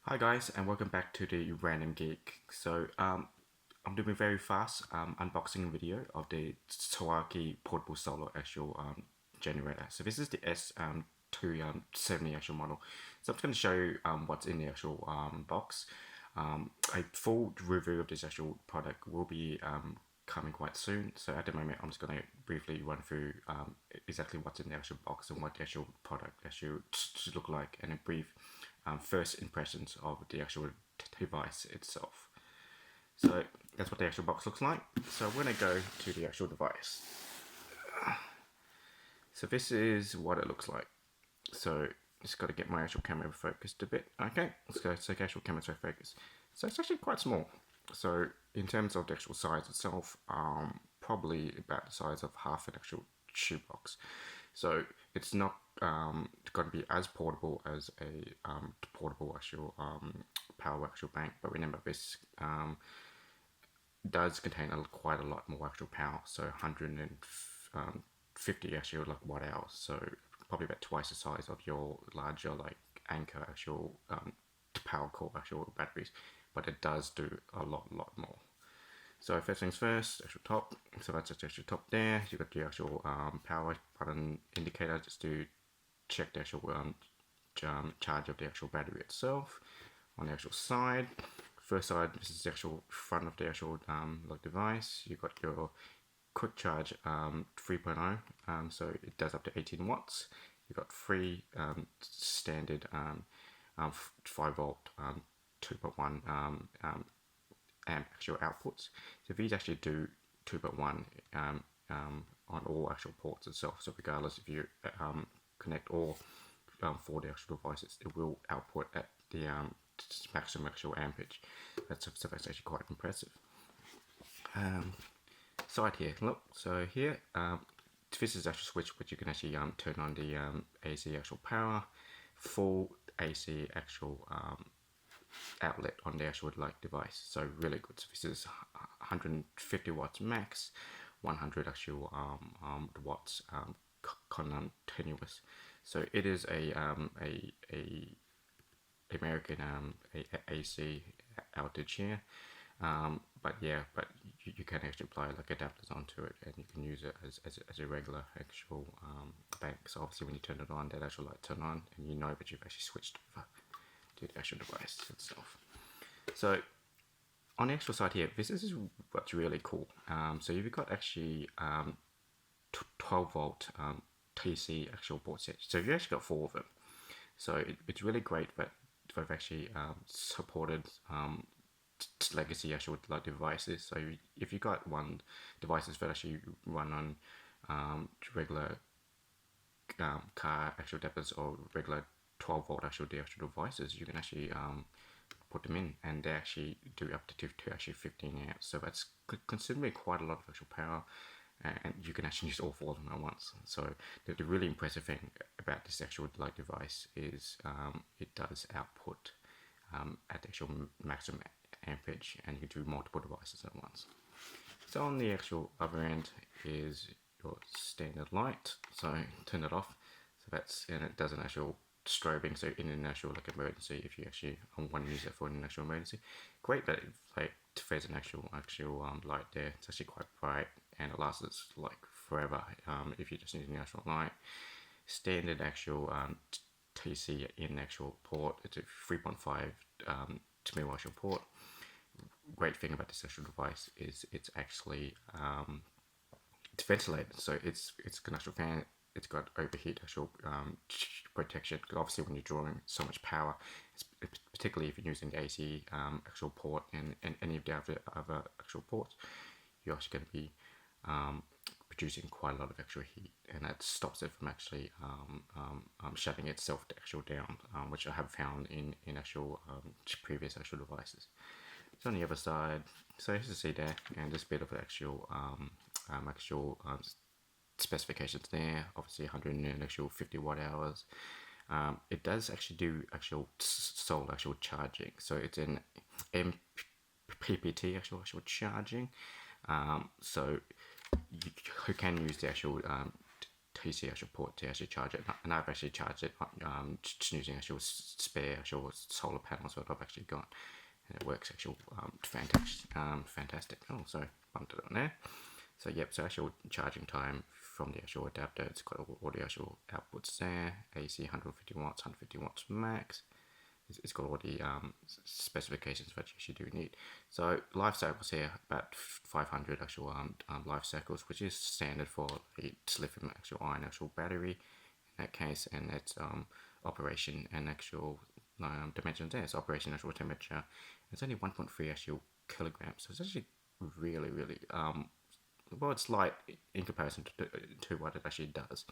Hi guys, and welcome back to the Random Geek. I'm doing a very fast unboxing video of the Suaoki portable solar actual generator. So this is the S270 actual model. So I'm just going to show you what's in the actual box. A full review of this actual product will be coming quite soon. So at the moment, I'm just going to briefly run through exactly what's in the actual box and what the actual product actually should look like, and a brief first impressions of the actual device itself. So that's what the actual box looks like. So we're going to go to the actual device. So this is what it looks like. So just got to get my actual camera focused a bit. Okay, let's go to the actual camera focus. So it's actually quite small. So in terms of the actual size itself, probably about the size of half an actual shoebox. So it's not going to be as portable as a portable actual power actual bank, but remember this does contain quite a lot more actual power. So 150 actual like watt hours. So probably about twice the size of your larger like Anchor actual power core actual batteries, but it does do a lot more. So first things first, actual top. So that's the actual top there. You got the actual power button indicator just to check the actual charge of the actual battery itself. On the actual side, first side, this is the actual front of the actual like device. You got your quick charge 3.0, so it does up to 18 watts. You got three standard 5 volt 2.1 amp actual outputs. So these actually do 2.1 on all actual ports itself. So regardless if you connect all 4 the actual devices, it will output at the maximum actual ampage. That's actually quite impressive. Side here, look. So here, this is actually switch which you can actually turn on the AC actual power, full AC actual outlet on the actual like device. So really good. So this is 150 watts max, 100 actual watts continuous. So it is a American AC outage here. But you can actually apply like adapters onto it, and you can use it as a regular actual bank. So obviously when you turn it on, that actual light turn on, and you know that you've actually switched over to the actual device itself. So on the actual side here, this is what's really cool. So you've got actually 12 volt TC actual board sets. So you've actually got 4 of them. So it's really great that they've actually supported legacy actual like devices. So if you got one devices that actually run on regular car actual adapters or regular 12 volt actual devices, you can actually put them in, and they actually do up to actually 15 amps. So that's considerably quite a lot of actual power, and you can actually use all 4 of them at once. So the really impressive thing about this actual like device is it does output at the actual maximum amperage, and you can do multiple devices at once. So on the actual other end is your standard light. So turn it off. So that's, and it does an actual strobing. So in an actual like emergency, if you actually want to use it for an actual emergency, great that like there's an actual light there. It's actually quite bright, and it lasts like forever if you're just using the actual light. Standard actual TC in actual port. It's a 3.5 millimeter actual port. Great thing about this actual device is it's actually it's ventilated, so it's an actual fan. It's got overheat actual protection. Obviously, when you're drawing so much power, particularly if you're using the AC actual port and any of the other actual ports, you're actually going to be producing quite a lot of actual heat, and that stops it from actually shutting itself actual down, which I have found in actual previous actual devices. So on the other side, so as you see there, and this bit of actual specifications there. Obviously 150 watt hours. It does actually do actual solar actual charging. So it's an MPPT actual charging. So you can use the actual PC actual port to actually charge it, and I've actually charged it just using actual spare actual solar panels that I've actually got, and it works actual fantastic. Oh, sorry, bumped it on there. So yep, so actual charging time from the actual adapter, it's got all the actual outputs there, AC 150 watts, 150 watts max. It's got all the specifications that you actually do need. So life cycles here, about 500 actual life cycles, which is standard for a lithium actual ion actual battery in that case, and it's operation and actual dimensions there. It's operation actual temperature. It's only 1.3 actual kilograms, so it's actually really well, it's light in comparison to what it actually does.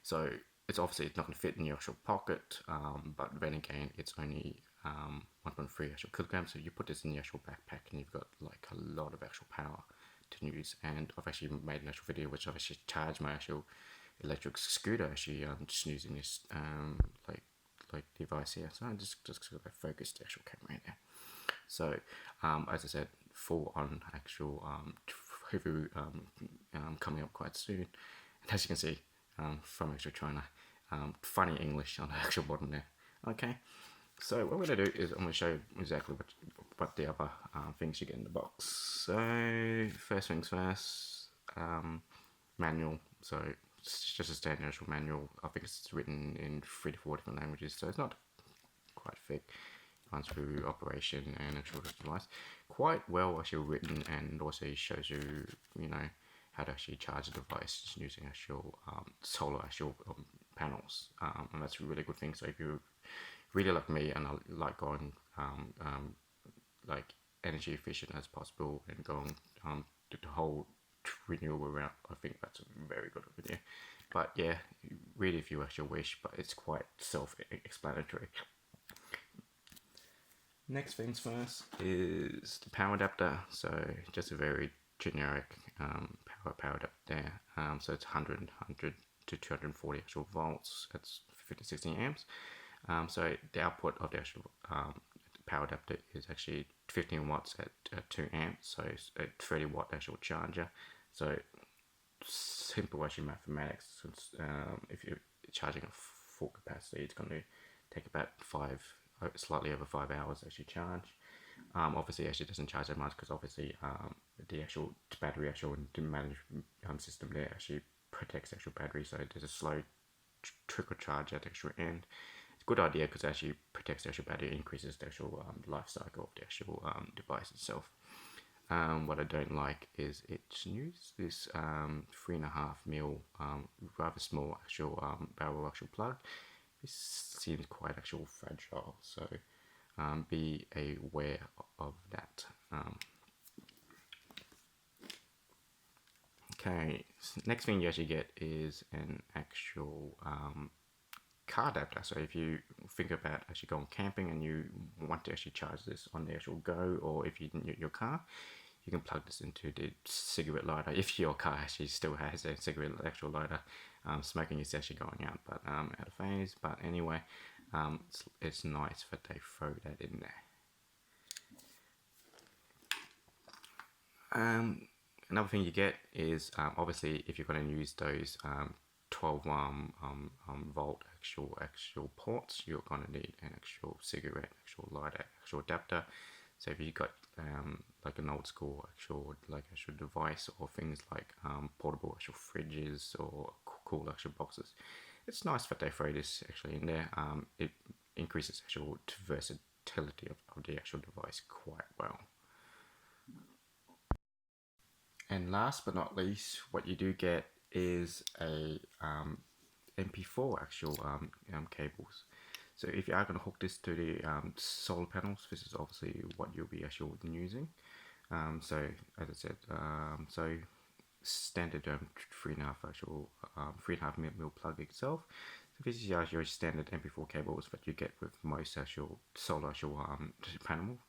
So it's obviously not going to fit in your actual pocket, but then again, it's only 1.3 actual kilograms. So you put this in the actual backpack, and you've got like a lot of actual power to use. And I've actually made an actual video which I've actually charged my actual electric scooter actually just using this like device here. So I'm just sort of focus the actual camera in there. So as I said, full on actual review coming up quite soon. And as you can see from actually trying to funny English on the actual bottom there. Okay, so what we're going to do is I'm going to show you exactly what the other things you get in the box. So first things first, manual. So it's just a standard actual manual. I think it's written in 3 to 4 different languages, so it's not quite thick. Runs through operation and actual device. Quite well actually written, and also shows you, how to actually charge the device using actual solar actual panels, and that's a really good thing. So if you really like me and I like going like energy efficient as possible and going the whole renewable route, I think that's a very good idea. But yeah, read if you actually wish, but it's quite self-explanatory. Next things first is the power adapter. So just a very generic power adapter there. So it's 100 to 240 actual volts. That's 50 to 60 amps. So the output of the actual power adapter is actually 15 watts at 2 amps. So it's a 30 watt actual charger. So simple actually mathematics. Since if you're charging a full capacity, it's going to take about slightly over 5 hours actually charge. Obviously actually doesn't charge that much because obviously the actual battery actual management system there actually protects the actual battery, so there's a slow trickle charge at the actual end. It's a good idea because it actually protects the actual battery, increases the actual life cycle of the actual device itself. What I don't like is it's used this 3.5mm rather small actual barrel actual plug. This seems quite actual fragile, so be aware of that. Okay, so next thing you actually get is an actual car adapter. So if you think about actually going camping and you want to actually charge this on the actual go, or if you your car, you can plug this into the cigarette lighter. If your car actually still has a cigarette actual lighter, smoking is actually going out, but out of phase. But anyway, it's nice that they throw that in there. Another thing you get is obviously if you're going to use those 12 volt actual ports, you're going to need an actual cigarette actual lighter actual adapter. So if you got like an old school actual device, or things like portable actual fridges or cool actual boxes, it's nice that they throw this actually in there. It increases actual versatility of the actual device quite well. And last but not least, what you do get is a MP4 actual cables. So if you are going to hook this to the solar panels, this is obviously what you'll be actually using. So as I said, so standard 3.5mm plug itself. So this is your standard MP4 cables that you get with most actual solar actual panels.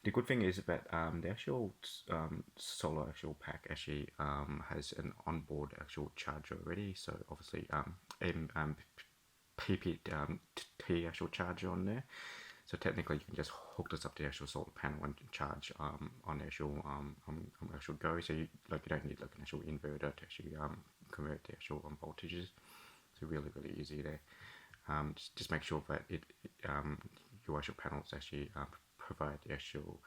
The good thing is that the actual solar actual pack actually has an onboard actual charger already. So obviously PPT actual charger on there. So technically you can just hook this up to the actual solar panel and charge on the actual actual go. So you don't need like an actual inverter to actually convert the actual voltages. So really easy there. Just make sure that your actual panels actually provide the actual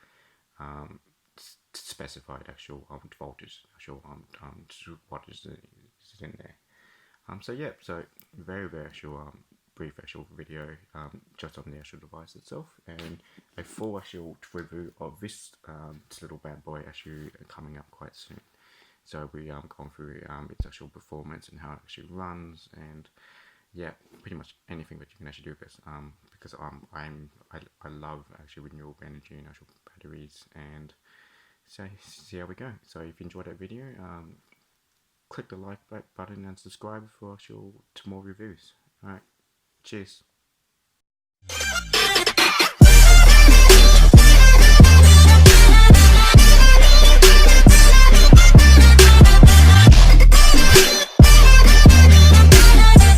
specified actual voltage, actual wattage is in there. So yeah, so very actual brief actual video just on the actual device itself, and a full actual review of this little bad boy actually coming up quite soon. So we gone through its actual performance and how it actually runs, and yeah, pretty much anything that you can actually do with this. Because I love actually renewable energy and actual batteries, and so see how we go. So if you enjoyed that video, click the like button and subscribe for actual more reviews. Alright, cheers.